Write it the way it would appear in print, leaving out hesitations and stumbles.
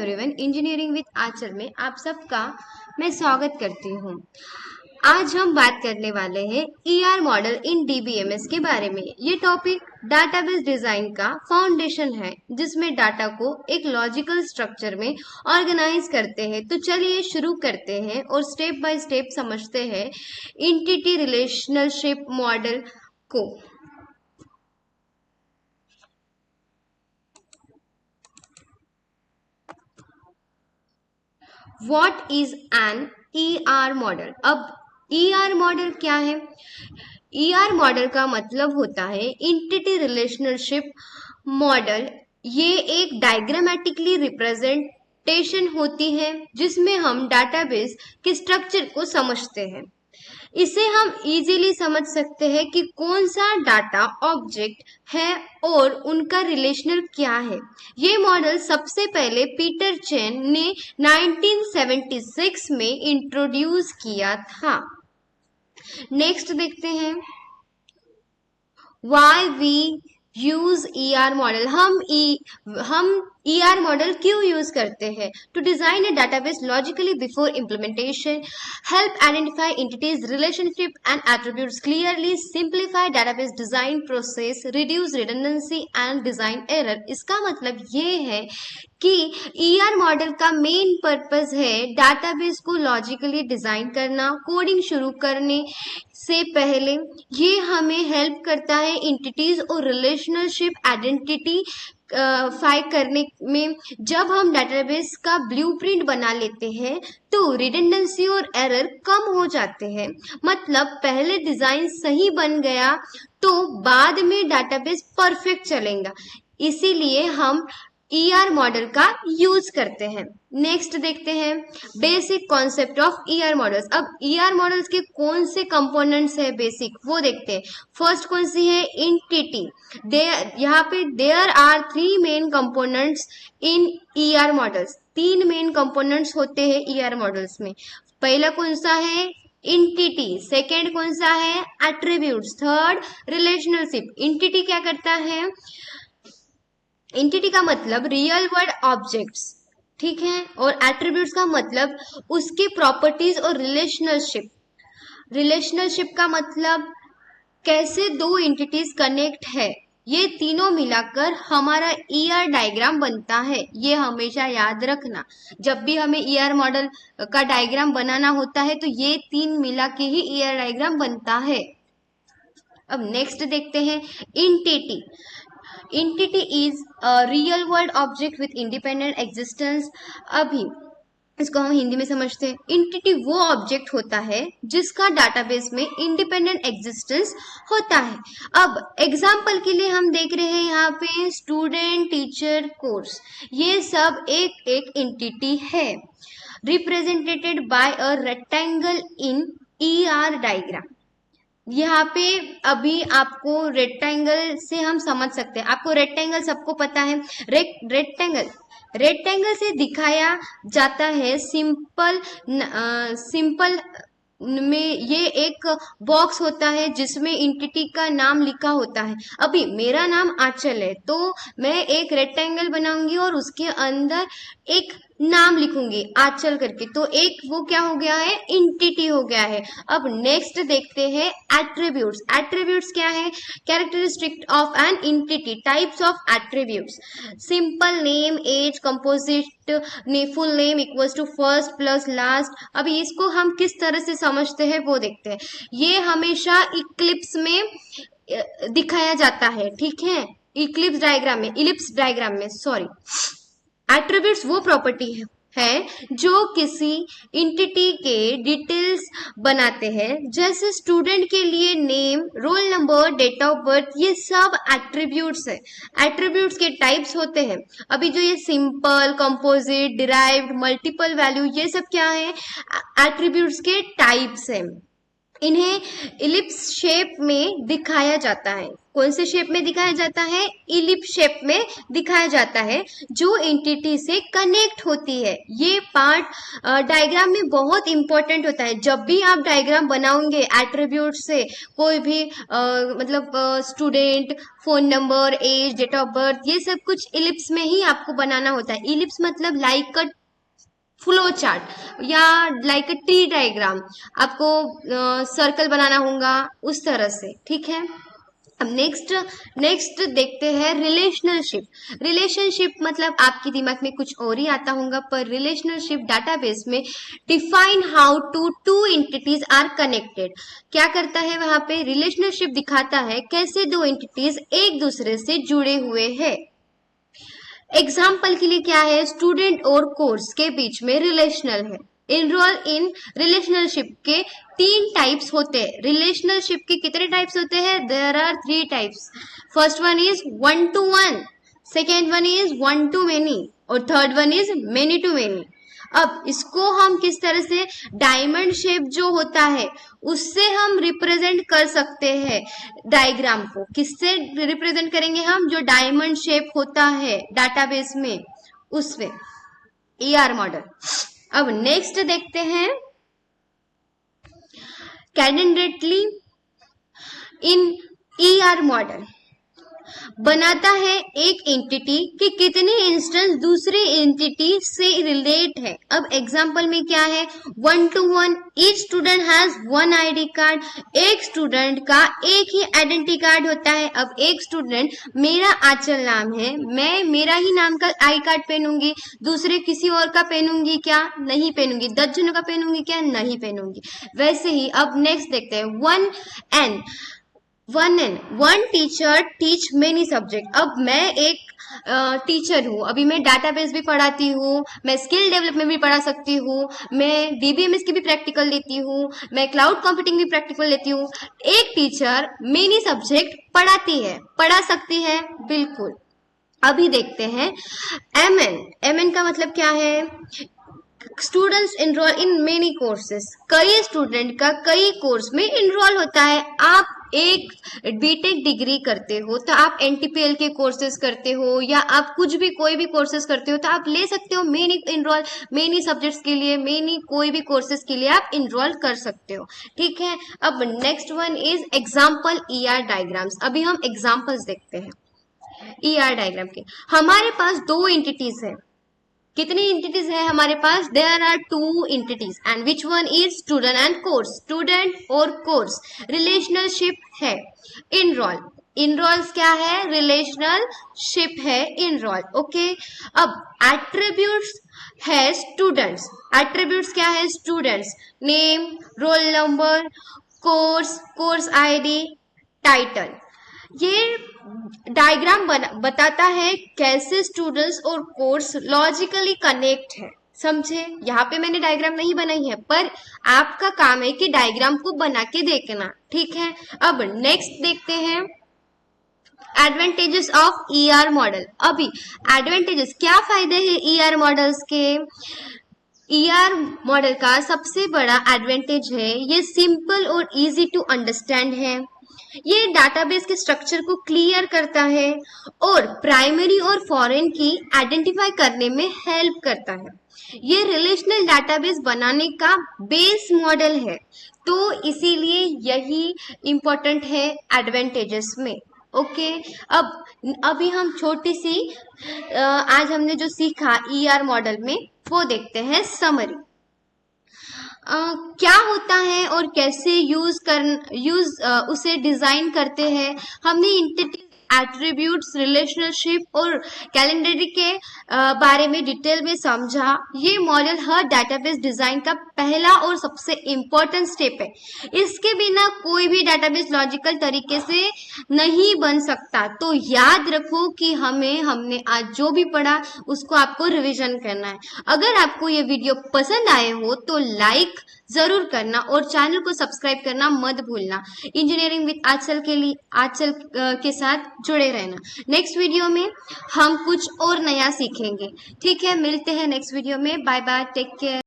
Everyone, engineering with आंचल में आप सबका मैं स्वागत करती हूँ। आज हम बात करने वाले हैं ईआर मॉडल इन डीबीएमएस के बारे में। ये टॉपिक डाटाबेस डिजाइन का फाउंडेशन है, जिसमें डाटा को एक लॉजिकल स्ट्रक्चर में ऑर्गेनाइज करते हैं। तो चलिए शुरू करते हैं और स्टेप बाय स्टेप समझते हैं एंटिटी रिलेशनशिप मॉडल को। What is an ER model? अब ER मॉडल क्या है? ER मॉडल का मतलब होता है एंटिटी रिलेशनशिप मॉडल। ये एक डायग्रामेटिकली रिप्रेजेंटेशन होती है जिसमें हम डाटाबेस के स्ट्रक्चर को समझते हैं। इसे हम इजीली समझ सकते हैं कि कौन सा डाटा ऑब्जेक्ट है और उनका रिलेशनल क्या है। ये मॉडल सबसे पहले पीटर चेन ने 1976 में इंट्रोड्यूस किया था। नेक्स्ट देखते हैं, why we use ER model. हम ईआर मॉडल क्यों यूज करते हैं? To design a database logically before implementation, help identify entities, relationship and attributes clearly, simplify database design process, reduce redundancy and design error. इसका मतलब ये है कि ER model का मेन पर्पस है डाटाबेस को लॉजिकली डिजाइन करना। कोडिंग शुरू करने से पहले ये हमें हेल्प करता है एंटिटीज और रिलेशनशिप आइडेंटिटी फाई करने में। जब हम डाटाबेस का ब्लूप्रिंट बना लेते हैं तो रिडंडेंसी और एरर कम हो जाते हैं। मतलब पहले डिजाइन सही बन गया तो बाद में डाटाबेस परफेक्ट चलेगा। इसीलिए हम ईआर मॉडल का यूज करते हैं। नेक्स्ट देखते हैं basic concept of ER models. अब ईआर मॉडल्स के कौन से कंपोनेंट्स है बेसिक, वो देखते हैं। फर्स्ट कौन सी है? एंटिटी। यहाँ पे there are 3 main components in ER models. 3 main components होते हैं ईआर मॉडल्स में। पहला कौन सा है? एंटिटी। सेकेंड कौन सा है? एट्रीब्यूट्स। Third relationship. एंटिटी क्या करता है? एंटिटी का मतलब रियल वर्ल्ड ऑब्जेक्ट्स, ठीक है। और एट्रीब्यूट्स का मतलब उसके प्रॉपर्टीज और रिलेशनशिप। रिलेशनशिप का मतलब कैसे दो एंटिटीज कनेक्ट है। ये तीनों मिलाकर हमारा ईआर डायग्राम बनता है। ये हमेशा याद रखना, जब भी हमें ईआर मॉडल का डायग्राम बनाना होता है तो ये 3 मिला के ही ईआर डायग्राम बनता है। अब नेक्स्ट देखते हैं entity. Entity is a real world object with independent existence। अभी इसको हम हिंदी में समझते हैं। एंटिटी वो ऑब्जेक्ट होता है जिसका डाटाबेस में इंडिपेंडेंट एग्जिस्टेंस होता है। अब एग्जाम्पल के लिए हम देख रहे हैं यहाँ पे स्टूडेंट, टीचर, कोर्स, ये सब एक एक एंटिटी है, represented by a rectangle in ER diagram. यहाँ पे अभी आपको रेक्टेंगल से हम समझ सकते हैं। आपको रेक्टेंगल सबको पता है। रेक्टेंगल से दिखाया जाता है सिंपल में ये एक बॉक्स होता है जिसमें एंटिटी का नाम लिखा होता है। अभी मेरा नाम आंचल है तो मैं एक रेक्टेंगल बनाऊंगी और उसके अंदर एक नाम लिखूंगी आंचल करके, तो एक वो क्या हो गया है? एंटिटी हो गया है। अब नेक्स्ट देखते हैं एट्रीब्यूट्स। एट्रीब्यूट्स क्या है? Characteristic of an entity. Types of attributes: simple name, age, composite, full name equals to first plus last. अभी इसको हम किस तरह से समझते हैं वो देखते हैं। ये हमेशा इक्लिप्स में दिखाया जाता है, ठीक है, इक्लिप्स डायग्राम में सॉरी। एट्रीब्यूट्स वो प्रॉपर्टी है जो किसी एंटिटी के डिटेल्स बनाते हैं। जैसे स्टूडेंट के लिए name, roll number, date of birth, ये सब एट्रीब्यूट्स है। एट्रीब्यूट्स के टाइप्स होते हैं। अभी जो ये simple, composite, derived, multiple value, ये सब क्या है? एट्रीब्यूट्स के टाइप्स हैं। इन्हें इलिप्स शेप में दिखाया जाता है। कौन से शेप में दिखाया जाता है? इलिप्स शेप में दिखाया जाता है, जो एंटिटी से कनेक्ट होती है। ये पार्ट डायग्राम में बहुत इंपॉर्टेंट होता है। जब भी आप डायग्राम बनाओगे एट्रीब्यूट से, कोई भी मतलब student, phone number, age, date of birth, ये सब कुछ इलिप्स में ही आपको बनाना होता है। इलिप्स मतलब लाइक अ फ्लो चार्ट या लाइक अ ट्री डायग्राम, आपको सर्कल बनाना होगा उस तरह से, ठीक है। अब नेक्स्ट देखते हैं रिलेशनशिप। रिलेशनशिप मतलब आपके दिमाग में कुछ और ही आता होगा, पर रिलेशनशिप डाटाबेस में define how two entities are connected. क्या करता है वहां पे? रिलेशनशिप दिखाता है कैसे दो एंटिटीज एक दूसरे से जुड़े हुए हैं। एग्जाम्पल के लिए क्या है? स्टूडेंट और कोर्स के बीच में रिलेशनल है। इनरोल इन रिलेशनशिप के 3 टाइप्स होते हैं। रिलेशनशिप के कितने टाइप्स होते हैं? There are 3 types. First one is 1 to 1, second one is 1 to many और third one is many to many। अब इसको हम किस तरह से, डायमंड शेप जो होता है उससे हम रिप्रेजेंट कर सकते हैं। डायग्राम को किससे रिप्रेजेंट करेंगे हम? जो डायमंड शेप होता है डाटाबेस में, उसमें ER मॉडल। अब नेक्स्ट देखते हैं कैडेंटली इन ER मॉडल बनाता है एक एंटिटी के कितने इंस्टेंस दूसरे एंटिटी से रिलेट है। अब एग्जांपल में क्या है? 1 to 1, each student has 1 ID card. एक स्टूडेंट का एक ही आइडेंटिटी कार्ड होता है। अब एक स्टूडेंट, मेरा आंचल नाम है, मैं मेरा ही नाम का आई कार्ड पहनूंगी, दूसरे किसी और का पहनूंगी क्या? नहीं पहनूंगी। 10 जनों का पहनूंगी क्या? नहीं पहनूंगी। वैसे ही अब नेक्स्ट देखते हैं 1N। One teacher teach many subject. अब मैं एक टीचर हूँ, अभी मैं डाटाबेस भी पढ़ाती हूँ, मैं स्किल डेवलपमेंट भी पढ़ा सकती हूँ, मैं DBMS की भी प्रैक्टिकल लेती हूँ, मैं क्लाउड कंप्यूटिंग भी प्रैक्टिकल लेती हूँ। एक टीचर मेनी सब्जेक्ट पढ़ा सकती है, बिल्कुल। अभी देखते हैं MN का मतलब क्या है? Students enroll in many courses. कई स्टूडेंट का कई कोर्स में इनरोल होता है। आप एक बीटेक डिग्री करते हो तो आप NTPL के कोर्सेज करते हो, या आप कुछ भी कोई भी कोर्सेज करते हो तो आप ले सकते हो मेनी सब्जेक्ट्स के लिए, मेनी कोई भी कोर्सेज के लिए आप इनरोल कर सकते हो, ठीक है। अब next one is example ER diagrams. अभी हम एग्जाम्पल्स देखते हैं ER डायग्राम के। हमारे पास 2 एंटिटीज है। कितनी एंटिटीज है हमारे पास? There are 2 entities and which one is student and course. Student और कोर्स रिलेशनशिप है। इनरोल्स क्या है? रिलेशनशिप है इनरोल, ओके। अब एट्रीब्यूट्स है स्टूडेंट्स। एट्रीब्यूट्स क्या है? Students, name, roll number, course ID, title. ये डायग्राम बताता है कैसे स्टूडेंट्स और कोर्स लॉजिकली कनेक्ट है, समझे। यहाँ पे मैंने डायग्राम नहीं बनाई है, पर आपका काम है कि डायग्राम को बना के देखना, ठीक है। अब नेक्स्ट देखते हैं एडवांटेजेस ऑफ ER मॉडल। अभी एडवांटेजेस, क्या फायदे हैं ER मॉडल्स के? ER मॉडल का सबसे बड़ा एडवांटेज है ये सिंपल और इजी टू अंडरस्टैंड है। ये डाटाबेस के स्ट्रक्चर को क्लियर करता है और प्राइमरी और फॉरेन की आइडेंटिफाई करने में हेल्प करता है। ये रिलेशनल डाटाबेस बनाने का बेस मॉडल है, तो इसीलिए यही इंपॉर्टेंट है एडवांटेजेस में, ओके। अब अभी हम छोटी सी आज हमने जो सीखा ER मॉडल में वो देखते हैं समरी। क्या होता है और कैसे उसे डिजाइन करते हैं। हमने एंटिटी, एट्रीब्यूट्स, रिलेशनशिप और कैलेंडर के बारे में डिटेल में समझा। ये मॉडल हर डाटाबेस डिजाइन का पहला और सबसे इम्पोर्टेंट स्टेप है। इसके बिना कोई भी डाटाबेस लॉजिकल तरीके से नहीं बन सकता। तो याद रखो कि हमने आज जो भी पढ़ा उसको आपको रिवीजन करना है। अगर आपको ये वीडियो पसंद आए हो तो लाइक जरूर करना और चैनल को सब्सक्राइब करना मत भूलना। इंजीनियरिंग विद आंचल के साथ जुड़े रहना। नेक्स्ट वीडियो में हम कुछ और नया सीखेंगे, ठीक है। मिलते हैं नेक्स्ट वीडियो में। Bye bye, take care.